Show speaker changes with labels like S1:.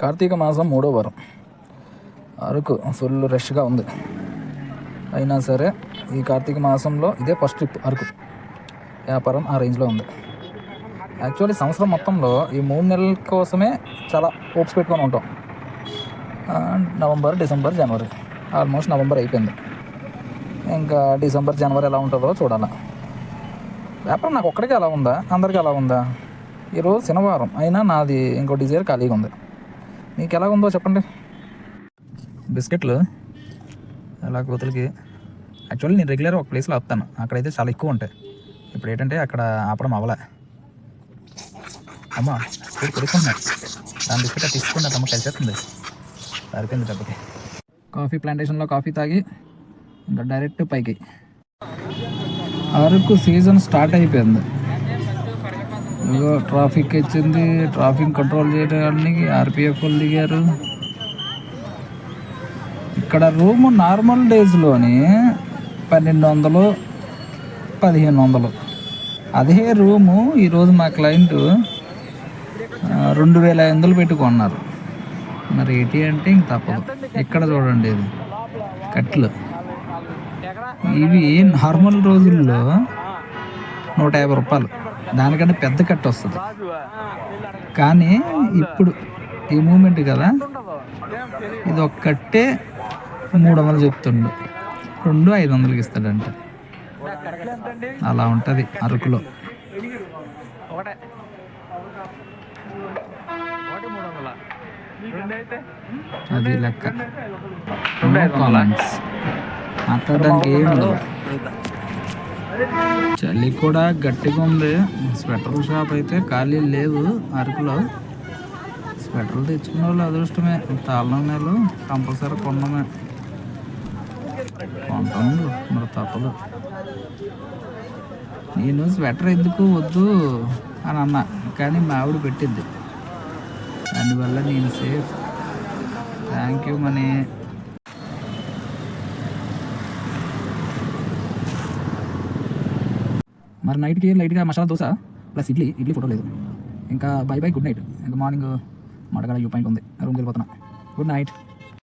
S1: కార్తీక మాసం 3వ వారం. అరకు ఫుల్ రష్గా ఉంది. అయినా సరే ఈ కార్తీక మాసంలో ఇదే ఫస్ట్ ట్రిప్ అరకు. వ్యాపారం ఆ రేంజ్లో ఉంది. యాక్చువల్లీ సంవత్సరం మొత్తంలో ఈ 3 నెలల కోసమే చాలా హోప్స్ పెట్టుకొని ఉంటాం. నవంబర్, డిసెంబర్, జనవరి. ఆల్మోస్ట్ నవంబర్ అయిపోయింది. ఇంకా డిసెంబర్, జనవరి ఎలా ఉంటుందో చూడాలి. వ్యాపారం నాకు ఒక్కడికే అలా ఉందా, అందరికీ అలా ఉందా? ఈరోజు శనివారం అయినా నాది ఇంకో డిజైర్ ఖాళీగా ఉంది. మీకు ఎలా ఉందో చెప్పండి. బిస్కెట్లు ఎలా కోతులకి. యాక్చువల్లీ నేను రెగ్యులర్ ఒక ప్లేస్లో ఆపుతాను, అక్కడైతే చాలా ఎక్కువ ఉంటాయి. ఇప్పుడు ఏంటంటే అక్కడ ఆపడం అవ్వలే. అమ్మ ఇప్పుడు కొడుకుంటున్నాడు, దాని బిస్కెట్ తీసుకున్నట్టు అమ్మ కలిసేస్తుంది. సరిపోయింది డబ్బుకి. కాఫీ ప్లాంటేషన్లో కాఫీ తాగి ఇంకా డైరెక్ట్ పైకి. అరకు సీజన్ స్టార్ట్ అయిపోయింది. ఇగో ట్రాఫిక్ వచ్చింది. ట్రాఫిక్ కంట్రోల్ చేయడానికి ఆర్పిఎఫ్ వాళ్ళు దిగారు. ఇక్కడ రూము నార్మల్ డేస్లోని 1200, 1500. అదే రూము ఈరోజు మా క్లయింట్ 2500 పెట్టుకున్నారు. మరి ఏంటి అంటే ఇంక తప్పదు. ఇక్కడ చూడండి, ఇది కట్లు. ఇవి నార్మల్ రోజుల్లో 150 రూపాయలు, దానికంటే పెద్ద కట్టు వస్తుంది. కానీ ఇప్పుడు ఈ మూమెంట్ కదా, ఇది ఒక కట్టే 300 చెప్తుండు, 2 500కి ఇస్తాడంట. అలా ఉంటుంది అరకులో. అది లెక్క. మాట్లాడడానికి ఏం లేదు. చలి కూడా గట్టిగా ఉంది. స్వెటర్ షాప్ అయితే ఖాళీ లేవు అరకులో. స్వెటర్లు తెచ్చుకునే వాళ్ళు అదృష్టమే. తాళం నెలలు కంపల్సరీ కొనడమే. కొంటాను మరి తప్పదు. నేను స్వెటర్ ఎందుకు వద్దు అని అన్నా, కానీ మా ఆవిడ పెట్టింది. దానివల్ల నేను సేఫ్. Thank you money. మరి నైట్కి లైట్గా మసాలా దోశ ప్లస్ ఇడ్లీ ఫోటో లేదు. ఇంకా బై గుడ్ నైట్. ఇంకా మార్నింగ్ మడగడ వ్యూ పాయింట్ ఉంది, రూమ్కి వెళ్ళిపోతున్నా. Good night.